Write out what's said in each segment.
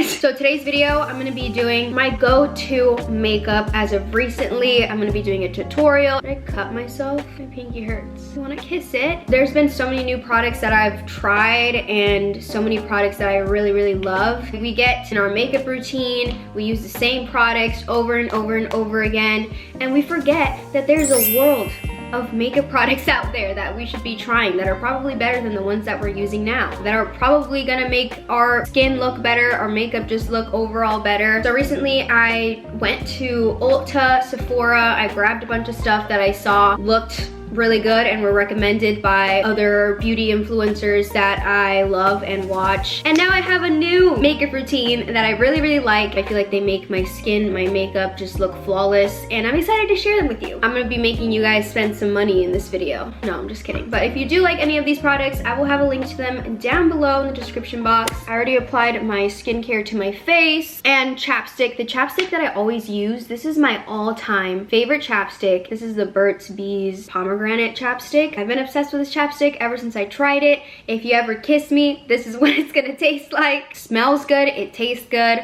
guys. So today's video, I'm gonna be doing my go-to makeup as of recently. I'm gonna be doing a tutorial. I cut myself, my pinky hurts. I wanna kiss it. There's been so many new products that I've tried and so many products that I really love. We get in our makeup routine, we use the same products over and over and over again, and we forget that there's a world of makeup products out there that we should be trying that are probably better than the ones that we're using now, that are probably gonna make our skin look better, our makeup just look overall better. So recently I went to Ulta, Sephora, I grabbed a bunch of stuff that I saw looked really good and were recommended by other beauty influencers that I love and watch. And now I have a new makeup routine that I really like. I feel like they make my skin, my makeup just look flawless, and I'm excited to share them with you. I'm gonna be making you guys spend some money in this video. No, I'm just kidding. But if you do like any of these products, I will have a link to them down below in the description box. I already applied my skincare to my face and chapstick. The chapstick that I always use, this is my all-time favorite chapstick. This is the Burt's Bees Pomegranate chapstick. I've been obsessed with this chapstick ever since I tried it. If you ever kiss me, this is what it's gonna taste like. Smells good, it tastes good,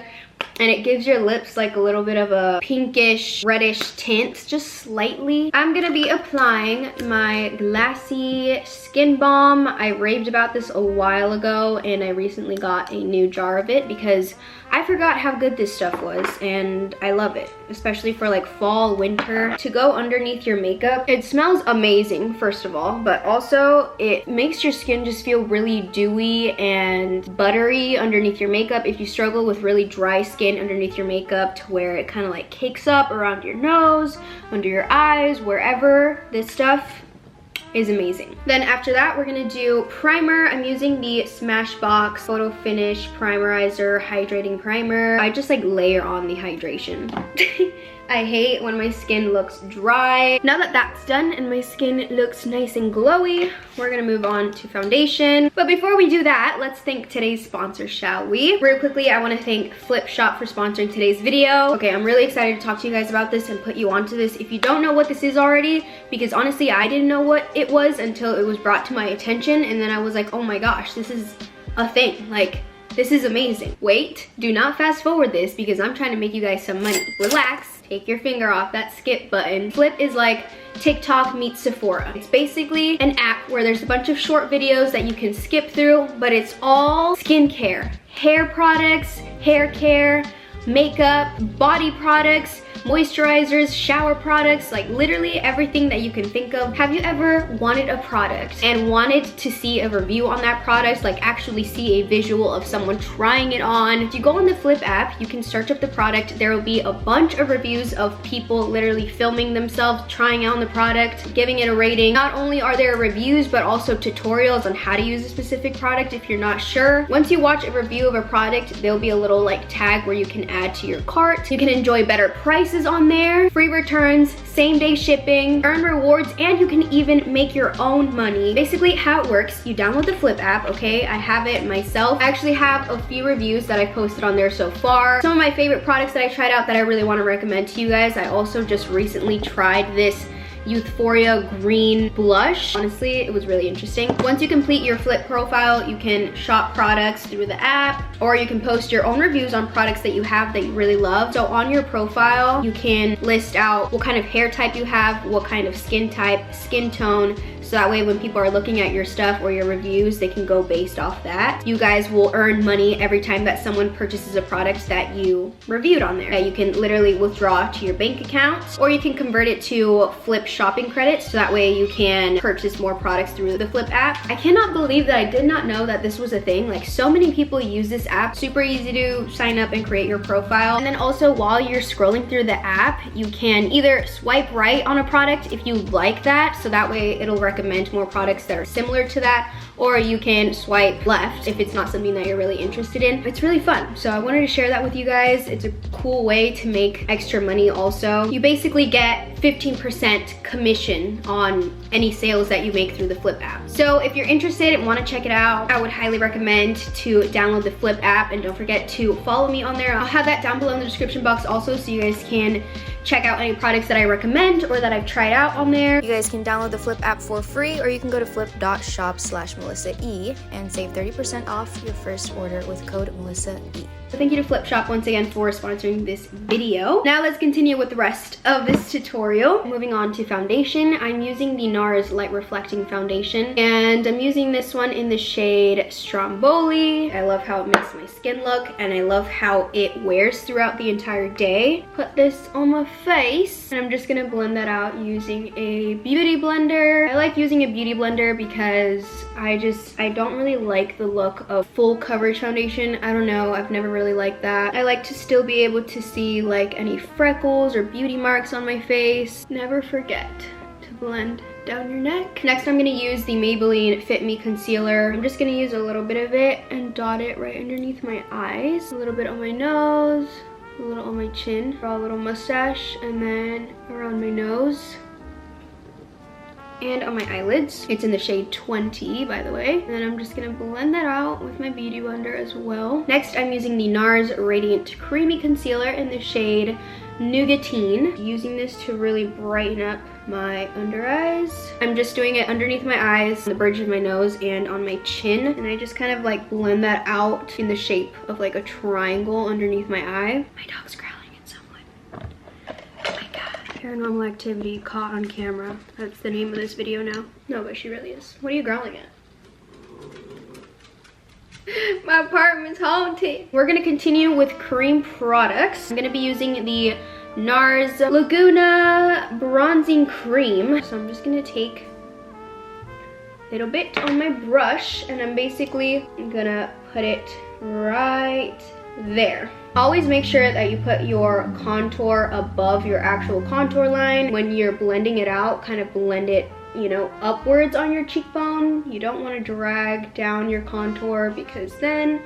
and it gives your lips like a little bit of a pinkish, reddish tint, just slightly. I'm gonna be applying my Glassy Skin Balm. I raved about this a while ago, and I recently got a new jar of it because I forgot how good this stuff was, and I love it, especially for like fall, winter, to go underneath your makeup. It smells amazing, first of all, but also it makes your skin just feel really dewy and buttery underneath your makeup. If you struggle with really dry skin underneath your makeup to where it kind of like cakes up around your nose, under your eyes, wherever, this stuff is amazing. Then after that, we're gonna do primer. I'm using the Smashbox Photo Finish Primerizer Hydrating Primer. I just like layer on the hydration. I hate when my skin looks dry. Now that that's done and my skin looks nice and glowy, we're gonna move on to foundation. But before we do that, let's thank today's sponsor, shall we? Real quickly, I wanna thank Flipshop for sponsoring today's video. Okay, I'm really excited to talk to you guys about this and put you onto this. If you don't know what this is already, because honestly, I didn't know what it was until it was brought to my attention, and then I was like, oh my gosh, this is a thing. Like, this is amazing. Wait, do not fast forward this because I'm trying to make you guys some money. Relax. Take your finger off that skip button. Flip is like TikTok meets Sephora. It's basically an app where there's a bunch of short videos that you can skip through, but it's all skincare, hair products, hair care, makeup, body products, moisturizers, shower products, like literally everything that you can think of. Have you ever wanted a product and wanted to see a review on that product, like actually see a visual of someone trying it on? If you go on the Flip app, you can search up the product. There will be a bunch of reviews of people literally filming themselves trying out the product, giving it a rating. Not only are there reviews, but also tutorials on how to use a specific product if you're not sure. Once you watch a review of a product, there'll be a little like tag where you can add to your cart. You can enjoy better prices on there, free returns, same day shipping, earn rewards, and you can even make your own money. Basically how it works, you download the Flip app, okay? I have it myself. I actually have a few reviews that I posted on there so far. Some of my favorite products that I tried out that I really want to recommend to you guys. I also just recently tried this Euphoria green blush. Honestly, it was really interesting. Once you complete your Flip profile, you can shop products through the app, or you can post your own reviews on products that you have that you really love. So on your profile, you can list out what kind of hair type you have, what kind of skin type, skin tone, so that way when people are looking at your stuff or your reviews, they can go based off that. You guys will earn money every time that someone purchases a product that you reviewed on there. You can literally withdraw to your bank account, or you can convert it to Flip shopping credits, so that way you can purchase more products through the Flip app. I cannot believe that I did not know that this was a thing. Like, so many people use this app. Super easy to sign up and create your profile. And then also while you're scrolling through the app, you can either swipe right on a product if you like that, so that way it'll recommend more products that are similar to that, or you can swipe left if it's not something that you're really interested in. It's really fun, so I wanted to share that with you guys. It's a cool way to make extra money also. You basically get 15% commission on any sales that you make through the Flip app. So if you're interested and want to check it out, I would highly recommend to download the Flip app, and don't forget to follow me on there. I'll have that down below in the description box also, so you guys can check out any products that I recommend or that I've tried out on there. You guys can download the Flip app for free, or you can go to flip.shop/MelissaE and save 30% off your first order with code MelissaE. So thank you to Flip Shop once again for sponsoring this video. Now let's continue with the rest of this tutorial. Moving on to foundation, I'm using the NARS Light Reflecting Foundation, and I'm using this one in the shade Stromboli. I love how it makes my skin look, and I love how it wears throughout the entire day. Put this on my face, and I'm just gonna blend that out using a beauty blender. I like using a beauty blender because I don't really like the look of full coverage foundation. I don't know, I've never really liked that. I like to still be able to see like any freckles or beauty marks on my face. Never forget to blend down your neck. Next, I'm gonna use the Maybelline Fit Me Concealer. I'm just gonna use a little bit of it and dot it right underneath my eyes. A little bit on my nose, a little on my chin, draw a little mustache, and then around my nose and on my eyelids. It's in the shade 20, by the way. And then I'm just gonna blend that out with my beauty blender as well. Next, I'm using the NARS Radiant Creamy Concealer in the shade Nougatine. Using this to really brighten up my under eyes. I'm just doing it underneath my eyes, the bridge of my nose, and on my chin. And I just kind of like blend that out in the shape of like a triangle underneath my eye. My dog's growling. Paranormal Activity caught on camera. That's the name of this video now. No, but she really is. What are you growling at? My apartment's haunted. We're gonna continue with cream products. I'm gonna be using the NARS Laguna Bronzing Cream. So I'm just gonna take a little bit on my brush, and I'm basically gonna put it right there. Always make sure that you put your contour above your actual contour line. When you're blending it out, kind of blend it, you know, upwards on your cheekbone. You don't want to drag down your contour because then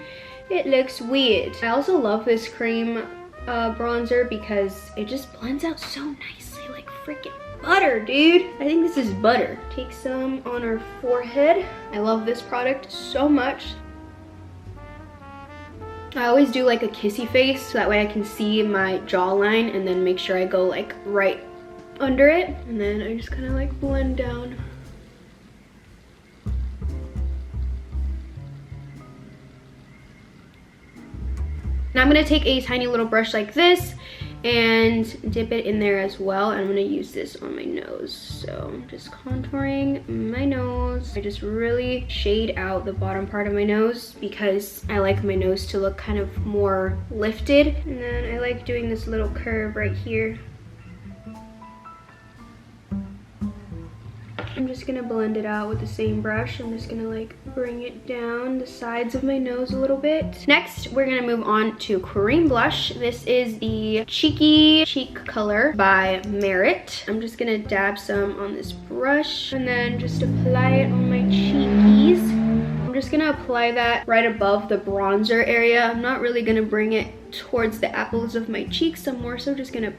it looks weird. I also love this cream bronzer because it just blends out so nicely, like freaking butter, dude. I think this is butter. Take some on our forehead. I love this product so much. I always do like a kissy face so that way I can see my jawline, and then make sure I go like right under it, and then I just kind of like blend down. Now I'm gonna take a tiny little brush like this and dip it in there as well, and I'm gonna use this on my nose. So I'm just contouring my nose. I just really shade out the bottom part of my nose because I like my nose to look kind of more lifted, and then I like doing this little curve right here. I'm just gonna blend it out with the same brush. I'm just gonna like bring it down the sides of my nose a little bit. Next, we're gonna move on to cream blush. This is the Cheeky Cheek Color by Merit. I'm just gonna dab some on this brush and then just apply it on my cheekies. I'm just gonna apply that right above the bronzer area. I'm not really gonna bring it towards the apples of my cheeks. I'm more so just gonna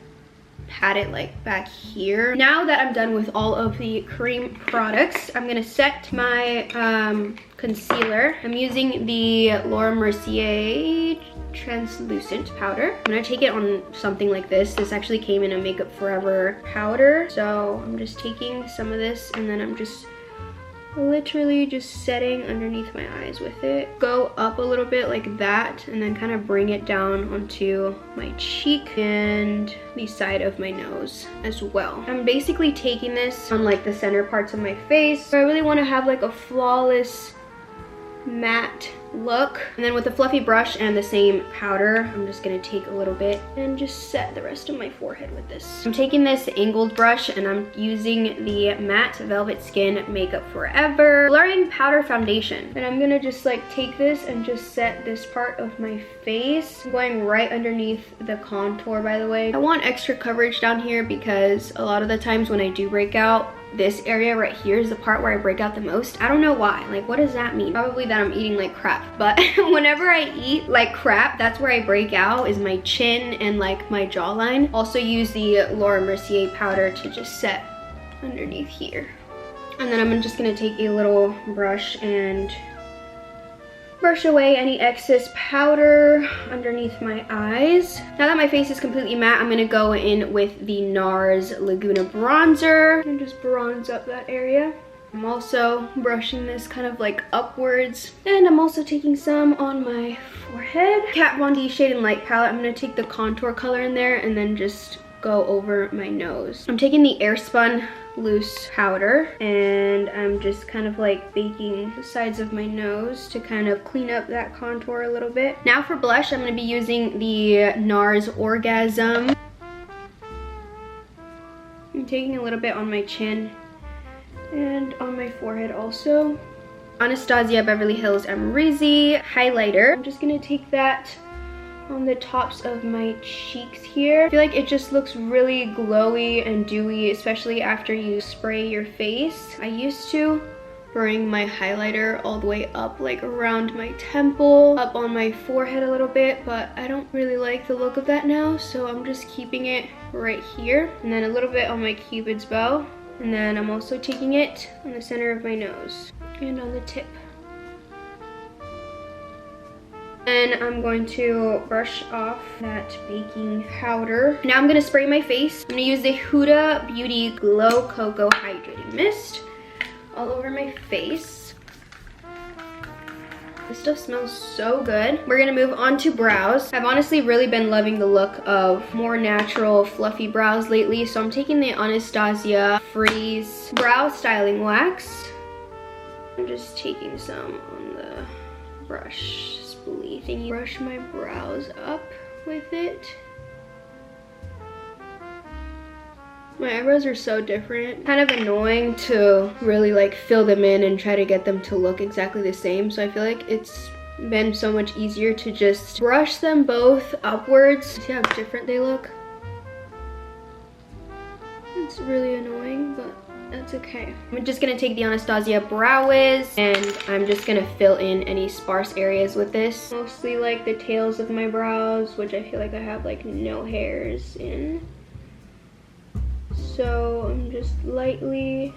pat it like back here. Now that I'm done with all of the cream products, I'm gonna set my concealer. I'm using the Laura Mercier translucent powder. I'm gonna take it on something like this. This actually came in a Makeup Forever powder. So I'm just taking some of this, and then I'm just literally just setting underneath my eyes with it. Go up a little bit like that, and then kind of bring it down onto my cheek and the side of my nose as well. I'm basically taking this on like the center parts of my face. So I really want to have like a flawless matte look. And then with a fluffy brush and the same powder, I'm just gonna take a little bit and just set the rest of my forehead with this. I'm taking this angled brush, and I'm using the Matte Velvet Skin Makeup Forever Blurring Powder Foundation. And I'm gonna just like take this and just set this part of my face. I'm going right underneath the contour, by the way. I want extra coverage down here because a lot of the times when I do break out, this area right here is the part where I break out the most. I don't know why. Like, what does that mean? Probably that I'm eating like crap. But whenever I eat like crap, that's where I break out, is my chin and like my jawline. Also use the Laura Mercier powder to just set underneath here. And then I'm just gonna take a little brush and brush away any excess powder underneath my eyes. Now that my face is completely matte, I'm gonna go in with the NARS Laguna bronzer and just bronze up that area. I'm also brushing this kind of like upwards, and I'm also taking some on my forehead. Kat Von D Shade and Light palette. I'm gonna take the contour color in there and then just go over my nose. I'm taking the Airspun loose powder and I'm just kind of like baking the sides of my nose to kind of clean up that contour a little bit. Now for blush, I'm going to be using the NARS Orgasm. I'm taking a little bit on my chin and on my forehead also. Anastasia Beverly Hills Amrezy highlighter. I'm just going to take that on the tops of my cheeks here. I feel like it just looks really glowy and dewy, especially after you spray your face. I used to bring my highlighter all the way up, like around my temple, up on my forehead a little bit, but I don't really like the look of that now, so I'm just keeping it right here, and then a little bit on my Cupid's bow, and then I'm also taking it on the center of my nose and on the tip. And I'm going to brush off that baking powder. Now I'm gonna spray my face. I'm gonna use the Huda Beauty Glow Cocoa Hydrating Mist all over my face. This stuff smells so good. We're gonna move on to brows. I've honestly really been loving the look of more natural, fluffy brows lately, so I'm taking the Anastasia Freeze Brow Styling Wax. I'm just taking some on the brush thingy. Brush my brows up with it. My eyebrows are so different. Kind of annoying to really like fill them in and try to get them to look exactly the same. So I feel like it's been so much easier to just brush them both upwards. See how different they look? It's really annoying, but that's okay. I'm just gonna take the Anastasia Brow Wiz and I'm just gonna fill in any sparse areas with this. Mostly like the tails of my brows, which I feel like I have like no hairs in. So I'm just lightly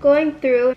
going through.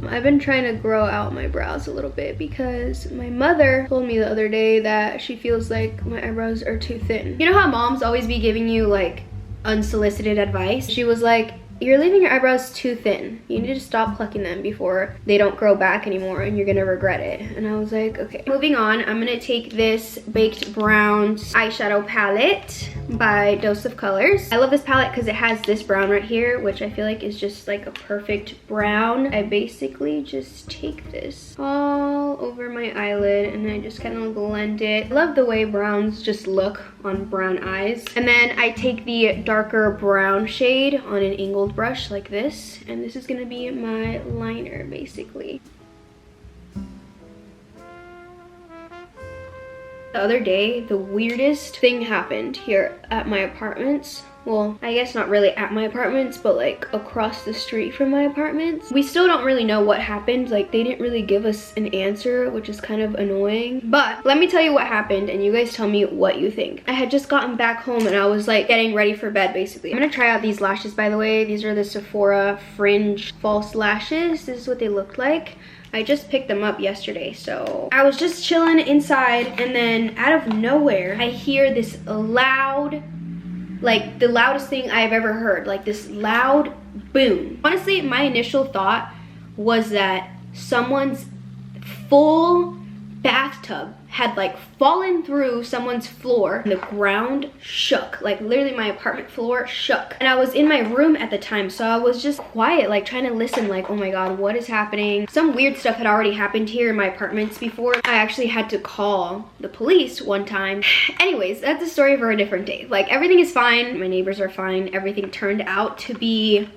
I've been trying to grow out my brows a little bit because my mother told me the other day that she feels like my eyebrows are too thin. You know how moms always be giving you like unsolicited advice? She was like, you're leaving your eyebrows too thin. You need to stop plucking them before they don't grow back anymore and you're gonna regret it. And I was like, okay. Moving on, I'm gonna take this Baked Browns eyeshadow palette by Dose of Colors. I love this palette because it has this brown right here, which I feel like is just like a perfect brown. I basically just take this all over my eyelid and I just kind of blend it. I love the way browns just look on brown eyes. And then I take the darker brown shade on an angled brush like this, and this is gonna be my liner basically. The other day, the weirdest thing happened here at my apartments. Well, I guess not really at my apartments, but like across the street from my apartments. We still don't really know what happened. Like they didn't really give us an answer, which is kind of annoying. But let me tell you what happened and you guys tell me what you think. I had just gotten back home and I was like getting ready for bed basically. I'm gonna try out these lashes, by the way. These are the Sephora Fringe False Lashes. This is what they looked like. I just picked them up yesterday, so I was just chilling inside and then out of nowhere, I hear this loud, like the loudest thing I've ever heard, like this loud boom. Honestly, my initial thought was that someone's full bathtub had like fallen through someone's floor and the ground shook. Like literally my apartment floor shook. And I was in my room at the time, so I was just quiet, like trying to listen, like, oh my god, what is happening? Some weird stuff had already happened here in my apartments before. I actually had to call the police one time. Anyways, that's a story for a different day. Like everything is fine, my neighbors are fine, everything turned out to be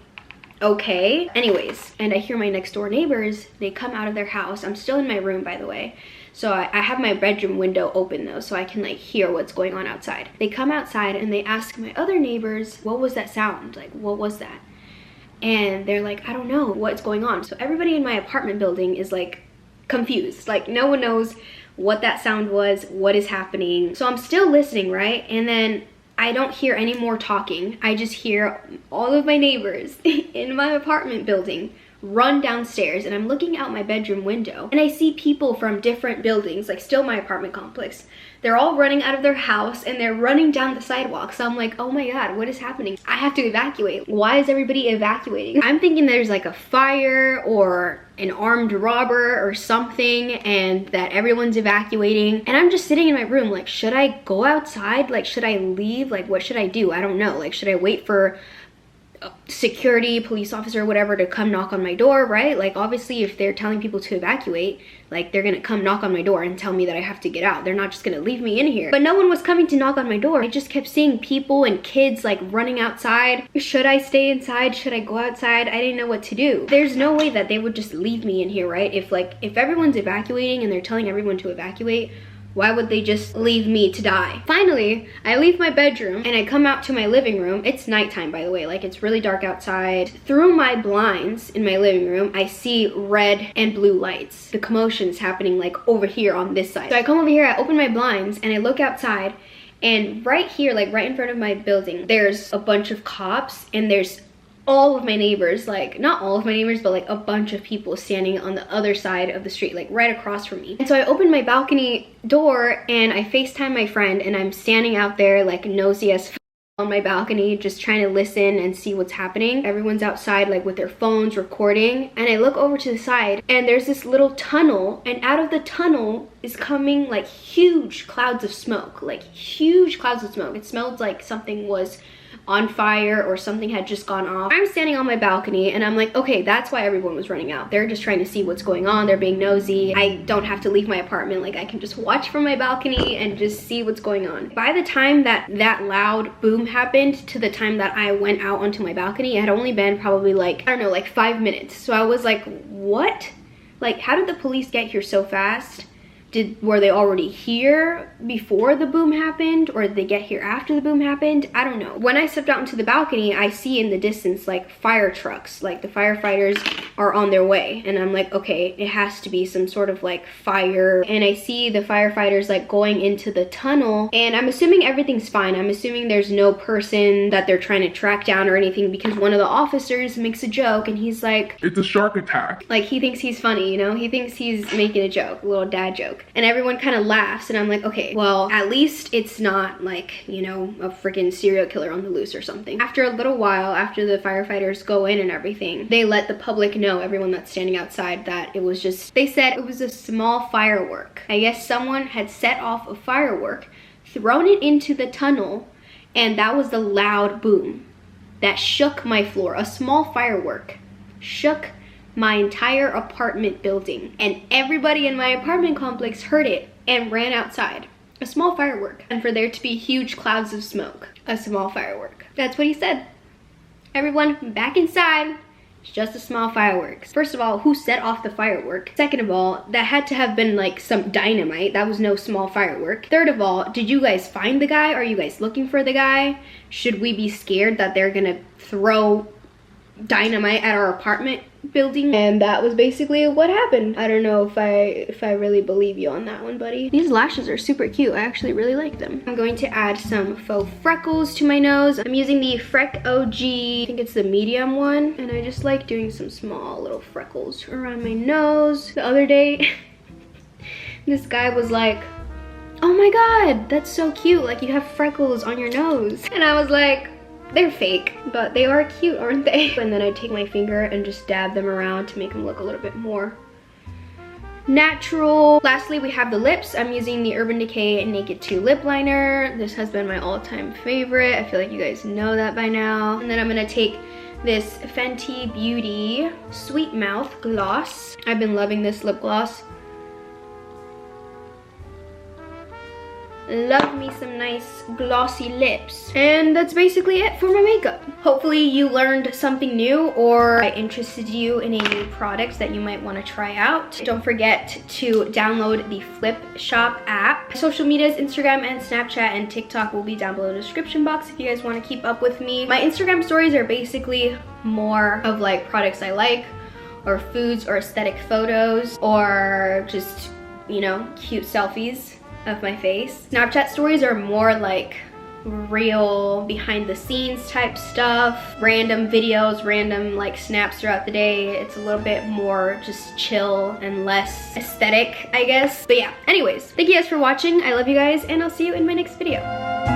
okay. Anyways, and I hear my next door neighbors, they come out of their house. I'm still in my room, by the way. So I have my bedroom window open though, so I can like hear what's going on outside. They come outside and they ask my other neighbors, what was that sound? Like, what was that? And they're like, I don't know what's going on. So everybody in my apartment building is like confused. Like no one knows what that sound was, what is happening. So I'm still listening, right? And then I don't hear any more talking. I just hear all of my neighbors in my apartment building run downstairs, and I'm looking out my bedroom window and I see people from different buildings, like still my apartment complex. They're all running out of their house and they're running down the sidewalk. So I'm like, oh my God, what is happening? I have to evacuate. Why is everybody evacuating? I'm thinking there's like a fire or an armed robber or something, and that everyone's evacuating. And I'm just sitting in my room like, should I go outside? Like, should I leave? Like, what should I do? I don't know. Like, should I wait for security, police officer, whatever, to come knock on my door, right? Like, obviously if they're telling people to evacuate, like, they're gonna come knock on my door and tell me that I have to get out. They're not just gonna leave me in here. But no one was coming to knock on my door. I just kept seeing people and kids like running outside. Should I stay inside? Should I go outside? I didn't know what to do. There's no way that they would just leave me in here, right? If everyone's evacuating and they're telling everyone to evacuate, why would they just leave me to die? Finally, I leave my bedroom and I come out to my living room. It's nighttime, by the way, like it's really dark outside. Through my blinds in my living room, I see red and blue lights. The commotion is happening like over here on this side. So I come over here, I open my blinds and I look outside, and right here, like right in front of my building, there's a bunch of cops and there's all of my neighbors, like not all of my neighbors, but like a bunch of people standing on the other side of the street, like right across from me. And so I opened my balcony door and I FaceTime my friend, and I'm standing out there like nosy as on my balcony, just trying to listen and see what's happening. Everyone's outside like with their phones recording, and I look over to the side and there's this little tunnel, and out of the tunnel is coming like huge clouds of smoke, like huge clouds of smoke. It smelled like something was on fire or something had just gone off. I'm standing on my balcony and I'm like, okay, that's why everyone was running out. They're just trying to see what's going on. They're being nosy. I don't have to leave my apartment. Like, I can just watch from my balcony and just see what's going on. By the time that loud boom happened to the time that I went out onto my balcony, it had only been probably like, I don't know, like 5 minutes. So I was like, what? Like, how did the police get here so fast? Were they already here before the boom happened, or did they get here after the boom happened? I don't know. When I stepped out into the balcony, I see in the distance like fire trucks, like the firefighters are on their way. And I'm like, okay, it has to be some sort of like fire. And I see the firefighters like going into the tunnel, and I'm assuming everything's fine. I'm assuming there's no person that they're trying to track down or anything, because one of the officers makes a joke and he's like, it's a shark attack. Like, he thinks he's funny, you know? He thinks he's making a joke, a little dad joke. And everyone kind of laughs, and I'm like, okay, well, at least it's not like, you know, a freaking serial killer on the loose or something. After a little while, after the firefighters go in and everything, they let the public know, everyone that's standing outside, that it was just, they said it was a small firework. I guess someone had set off a firework, thrown it into the tunnel, and that was the loud boom that shook my floor. A small firework shook my entire apartment building, and everybody in my apartment complex heard it and ran outside. A small firework, and for there to be huge clouds of smoke. A small firework. That's what he said. Everyone back inside. It's just a small fireworks. First of all, who set off the firework? Second of all, that had to have been like some dynamite. That was no small firework. Third of all, did you guys find the guy? Are you guys looking for the guy? Should we be scared that they're gonna throw dynamite at our apartment building? And that was basically what happened. I don't know if I really believe you on that one, buddy. These lashes are super cute. I actually really like them. I'm going to add some faux freckles to my nose. I'm using the Freck OG, I think it's the medium one, and I just like doing some small little freckles around my nose. The other day this guy was like, oh my god, that's so cute, like you have freckles on your nose. And I was like, they're fake, but they are cute, aren't they? And then I take my finger and just dab them around to make them look a little bit more natural. Lastly, we have the lips. I'm using the Urban Decay Naked 2 lip liner. This has been my all-time favorite. I feel like you guys know that by now. And then I'm gonna take this Fenty Beauty Sweet Mouth gloss. I've been loving this lip gloss. Love me some nice glossy lips. And that's basically it for my makeup. Hopefully you learned something new, or I interested you in a new product that you might want to try out. Don't forget to download the Flip Shop app. Social medias, Instagram and Snapchat and TikTok will be down below in the description box if you guys want to keep up with me. My Instagram stories are basically more of like products I like, or foods, or aesthetic photos, or just, you know, cute selfies of my face. Snapchat stories are more like real behind the scenes type stuff, random videos, random like snaps throughout the day. It's a little bit more just chill and less aesthetic, I guess. But yeah, anyways, thank you guys for watching. I love you guys, and I'll see you in my next video.